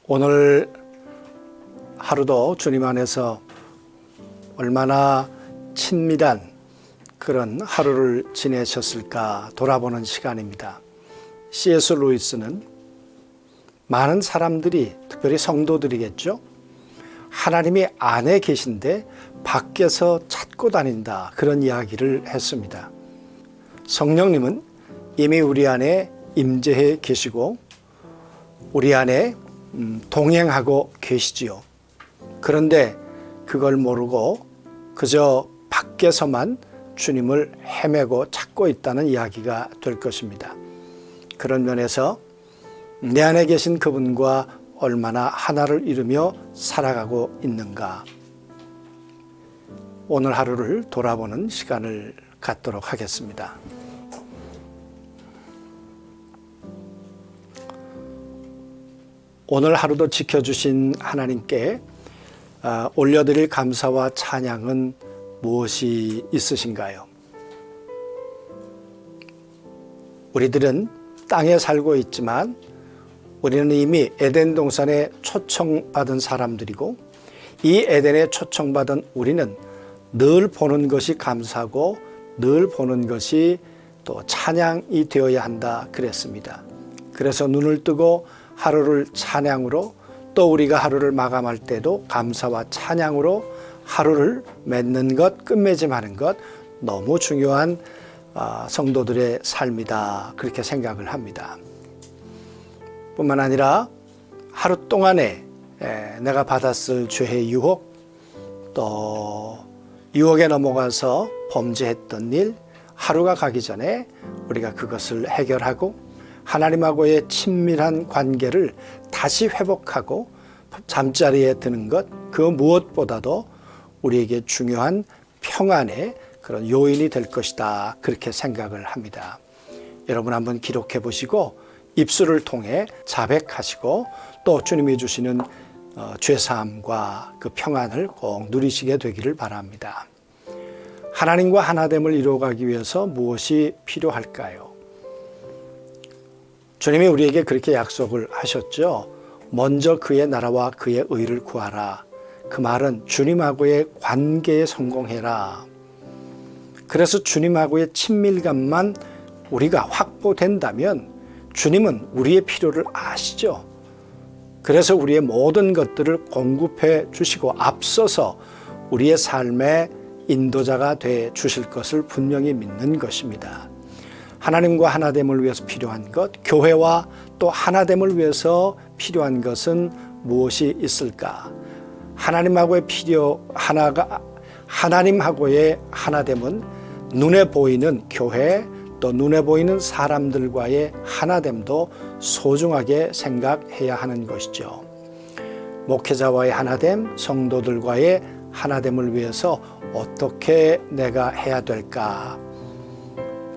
오늘 하루도 주님 안에서 얼마나 친밀한 그런 하루를 지내셨을까 돌아보는 시간입니다. C.S. 루이스는 많은 사람들이, 특별히 성도들이겠죠, 하나님이 안에 계신데 밖에서 찾고 다닌다, 그런 이야기를 했습니다. 성령님은 이미 우리 안에 임재해 계시고 우리 안에 동행하고 계시지요. 그런데 그걸 모르고 그저 밖에서만 주님을 헤매고 찾고 있다는 이야기가 될 것입니다. 그런 면에서 내 안에 계신 그분과 얼마나 하나를 이루며 살아가고 있는가, 오늘 하루를 돌아보는 시간을 갖도록 하겠습니다. 오늘 하루도 지켜주신 하나님께 올려드릴 감사와 찬양은 무엇이 있으신가요? 우리들은 땅에 살고 있지만 우리는 이미 에덴 동산에 초청받은 사람들이고, 이 에덴에 초청받은 우리는 늘 보는 것이 감사고 늘 보는 것이 또 찬양이 되어야 한다 그랬습니다. 그래서 눈을 뜨고 하루를 찬양으로, 또 우리가 하루를 마감할 때도 감사와 찬양으로 하루를 맺는 것, 끝맺음하는 것, 너무 중요한 성도들의 삶이다, 그렇게 생각을 합니다. 뿐만 아니라 하루 동안에 내가 받았을 죄의 유혹, 또 유혹에 넘어가서 범죄했던 일, 하루가 가기 전에 우리가 그것을 해결하고 하나님하고의 친밀한 관계를 다시 회복하고 잠자리에 드는 것, 그 무엇보다도 우리에게 중요한 평안의 그런 요인이 될 것이다, 그렇게 생각을 합니다. 여러분 한번 기록해 보시고 입술을 통해 자백하시고 또 주님이 주시는 죄사함과 그 평안을 꼭 누리시게 되기를 바랍니다. 하나님과 하나됨을 이루어가기 위해서 무엇이 필요할까요? 주님이 우리에게 그렇게 약속을 하셨죠. 먼저 그의 나라와 그의 의를 구하라. 그 말은 주님하고의 관계에 성공해라. 그래서 주님하고의 친밀감만 우리가 확보된다면 주님은 우리의 필요를 아시죠. 그래서 우리의 모든 것들을 공급해 주시고 앞서서 우리의 삶의 인도자가 돼 주실 것을 분명히 믿는 것입니다. 하나님과 하나됨을 위해서 필요한 것, 교회와 또 하나됨을 위해서 필요한 것은 무엇이 있을까? 하나님하고의 하나님하고의 하나됨은 눈에 보이는 교회, 또 눈에 보이는 사람들과의 하나됨도 소중하게 생각해야 하는 것이죠. 목회자와의 하나됨, 성도들과의 하나됨을 위해서 어떻게 내가 해야 될까?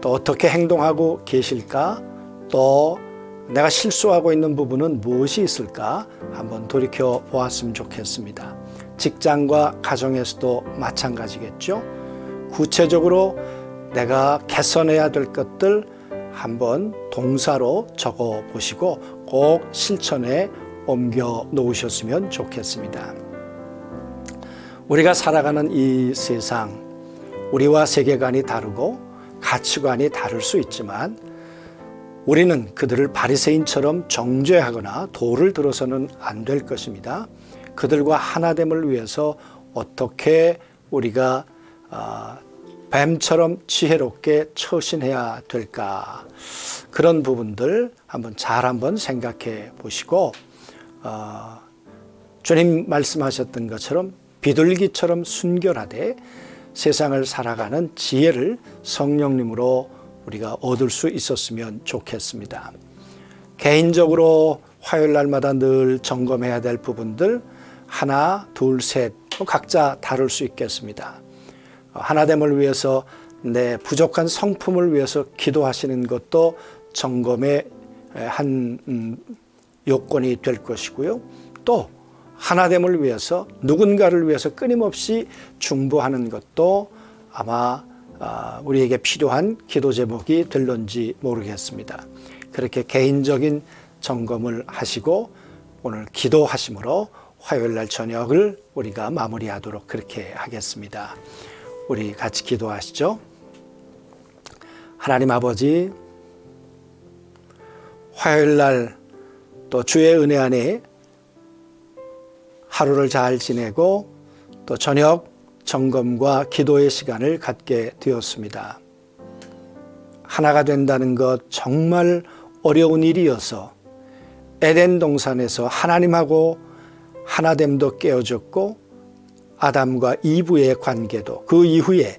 또 어떻게 행동하고 계실까? 또 내가 실수하고 있는 부분은 무엇이 있을까? 한번 돌이켜 보았으면 좋겠습니다. 직장과 가정에서도 마찬가지겠죠. 구체적으로 내가 개선해야 될 것들 한번 동사로 적어 보시고 꼭 실천에 옮겨 놓으셨으면 좋겠습니다. 우리가 살아가는 이 세상, 우리와 세계관이 다르고 가치관이 다를 수 있지만 우리는 그들을 바리새인처럼 정죄하거나 돌을 들어서는 안 될 것입니다. 그들과 하나됨을 위해서 어떻게 우리가 뱀처럼 지혜롭게 처신해야 될까, 그런 부분들 한번 생각해 보시고 주님 말씀하셨던 것처럼 비둘기처럼 순결하되 세상을 살아가는 지혜를 성령님으로 우리가 얻을 수 있었으면 좋겠습니다. 개인적으로 화요일 날마다 늘 점검해야 될 부분들 하나, 둘, 셋 각자 다룰 수 있겠습니다. 하나됨을 위해서 내 부족한 성품을 위해서 기도하시는 것도 점검의 한 요건이 될 것이고요. 또 하나됨을 위해서 누군가를 위해서 끊임없이 중보하는 것도 아마 우리에게 필요한 기도 제목이 될런지 모르겠습니다. 그렇게 개인적인 점검을 하시고 오늘 기도하심으로 화요일 날 저녁을 우리가 마무리하도록 그렇게 하겠습니다. 우리 같이 기도하시죠. 하나님 아버지, 화요일 날 또 주의 은혜 안에 하루를 잘 지내고 또 저녁 점검과 기도의 시간을 갖게 되었습니다. 하나가 된다는 것 정말 어려운 일이어서 에덴 동산에서 하나님하고 하나됨도 깨어졌고 아담과 이브의 관계도 그 이후에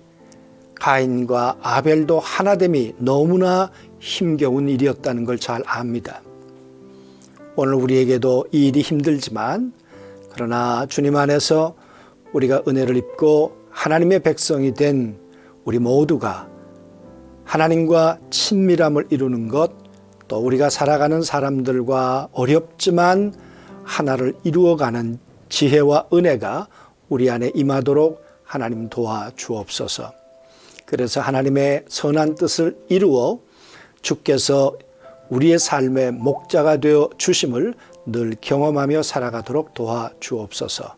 가인과 아벨도 하나됨이 너무나 힘겨운 일이었다는 걸 잘 압니다. 오늘 우리에게도 이 일이 힘들지만 그러나 주님 안에서 우리가 은혜를 입고 하나님의 백성이 된 우리 모두가 하나님과 친밀함을 이루는 것, 또 우리가 살아가는 사람들과 어렵지만 하나를 이루어가는 지혜와 은혜가 우리 안에 임하도록 하나님 도와주옵소서. 그래서 하나님의 선한 뜻을 이루어 주께서 우리의 삶의 목자가 되어 주심을 늘 경험하며 살아가도록 도와주옵소서.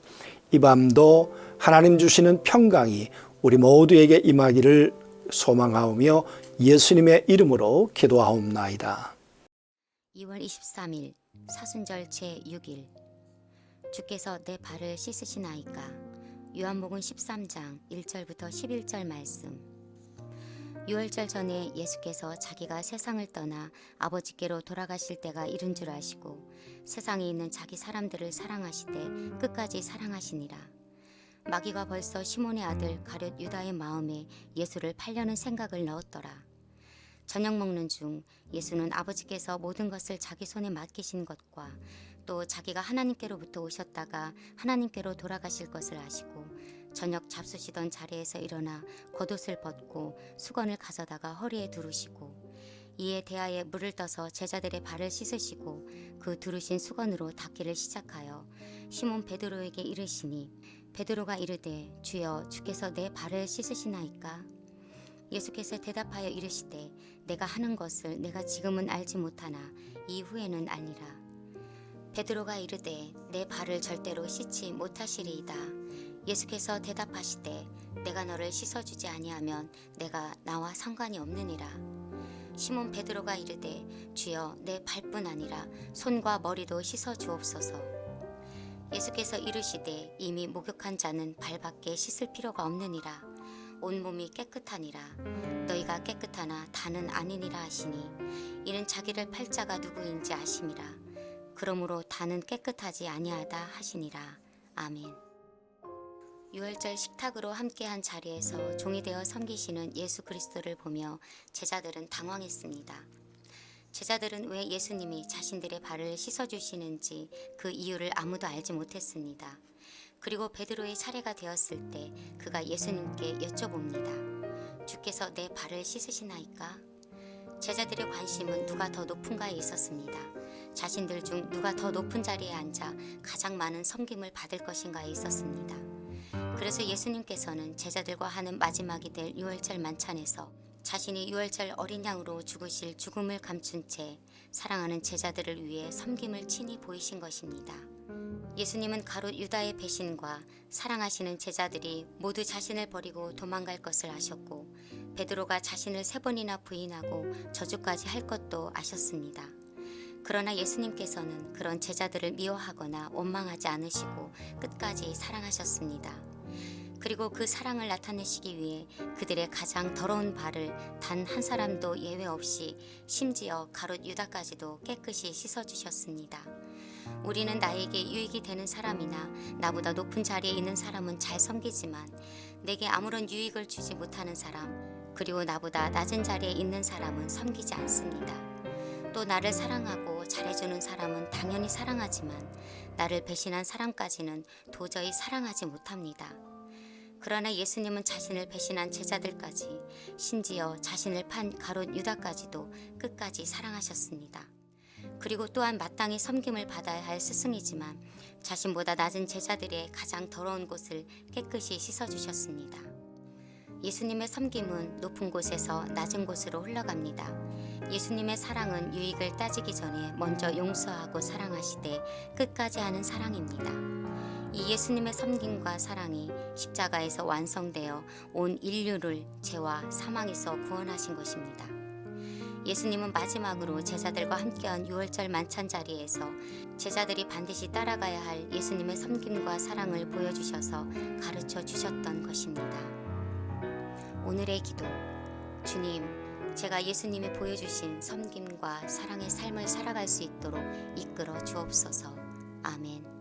이 밤도 하나님 주시는 평강이 우리 모두에게 임하기를 소망하오며 예수님의 이름으로 기도하옵나이다. 2월 23일 사순절 제6일 주께서 내 발을 씻으시나이까. 요한복음 13장 1절부터 11절 말씀. 유월절 전에 예수께서 자기가 세상을 떠나 아버지께로 돌아가실 때가 이른 줄 아시고 세상에 있는 자기 사람들을 사랑하시되 끝까지 사랑하시니라. 마귀가 벌써 시몬의 아들 가룟 유다의 마음에 예수를 팔려는 생각을 넣었더라. 저녁 먹는 중 예수는 아버지께서 모든 것을 자기 손에 맡기신 것과 또 자기가 하나님께로부터 오셨다가 하나님께로 돌아가실 것을 아시고 저녁 잡수시던 자리에서 일어나 겉옷을 벗고 수건을 가져다가 허리에 두르시고 이에 대하에 물을 떠서 제자들의 발을 씻으시고 그 두르신 수건으로 닦기를 시작하여 시몬 베드로에게 이르시니 베드로가 이르되 주여 주께서 내 발을 씻으시나이까. 예수께서 대답하여 이르시되 내가 하는 것을 내가 지금은 알지 못하나 이후에는 알리라. 베드로가 이르되 내 발을 절대로 씻지 못하시리이다. 예수께서 대답하시되 내가 너를 씻어주지 아니하면 내가 나와 상관이 없느니라. 시몬 베드로가 이르되 주여 내 발뿐 아니라 손과 머리도 씻어 주옵소서. 예수께서 이르시되 이미 목욕한 자는 발밖에 씻을 필요가 없느니라. 온몸이 깨끗하니라. 너희가 깨끗하나 다는 아니니라 하시니 이는 자기를 팔 자가 누구인지 아심이라. 그러므로 다는 깨끗하지 아니하다 하시니라. 아멘. 유월절 식탁으로 함께한 자리에서 종이 되어 섬기시는 예수 그리스도를 보며 제자들은 당황했습니다. 제자들은 왜 예수님이 자신들의 발을 씻어주시는지 그 이유를 아무도 알지 못했습니다. 그리고 베드로의 차례가 되었을 때 그가 예수님께 여쭤봅니다. 주께서 내 발을 씻으시나이까? 제자들의 관심은 누가 더 높은가에 있었습니다. 자신들 중 누가 더 높은 자리에 앉아 가장 많은 섬김을 받을 것인가에 있었습니다. 그래서 예수님께서는 제자들과 하는 마지막이 될 유월절 만찬에서 자신이 유월절 어린 양으로 죽으실 죽음을 감춘 채 사랑하는 제자들을 위해 섬김을 친히 보이신 것입니다. 예수님은 가룟 유다의 배신과 사랑하시는 제자들이 모두 자신을 버리고 도망갈 것을 아셨고 베드로가 자신을 3번이나 부인하고 저주까지 할 것도 아셨습니다. 그러나 예수님께서는 그런 제자들을 미워하거나 원망하지 않으시고 끝까지 사랑하셨습니다. 그리고 그 사랑을 나타내시기 위해 그들의 가장 더러운 발을 단 한 사람도 예외 없이 심지어 가룟 유다까지도 깨끗이 씻어주셨습니다. 우리는 나에게 유익이 되는 사람이나 나보다 높은 자리에 있는 사람은 잘 섬기지만 내게 아무런 유익을 주지 못하는 사람, 그리고 나보다 낮은 자리에 있는 사람은 섬기지 않습니다. 또 나를 사랑하고 잘해주는 사람은 당연히 사랑하지만 나를 배신한 사람까지는 도저히 사랑하지 못합니다. 그러나 예수님은 자신을 배신한 제자들까지, 심지어 자신을 판 가룟 유다까지도 끝까지 사랑하셨습니다. 그리고 또한 마땅히 섬김을 받아야 할 스승이지만 자신보다 낮은 제자들의 가장 더러운 곳을 깨끗이 씻어주셨습니다. 예수님의 섬김은 높은 곳에서 낮은 곳으로 흘러갑니다. 예수님의 사랑은 유익을 따지기 전에 먼저 용서하고 사랑하시되 끝까지 하는 사랑입니다. 이 예수님의 섬김과 사랑이 십자가에서 완성되어 온 인류를 죄와 사망에서 구원하신 것입니다. 예수님은 마지막으로 제자들과 함께한 유월절 만찬 자리에서 제자들이 반드시 따라가야 할 예수님의 섬김과 사랑을 보여주셔서 가르쳐 주셨던 것입니다. 오늘의 기도. 주님, 제가 예수님이 보여주신 섬김과 사랑의 삶을 살아갈 수 있도록 이끌어 주옵소서. 아멘.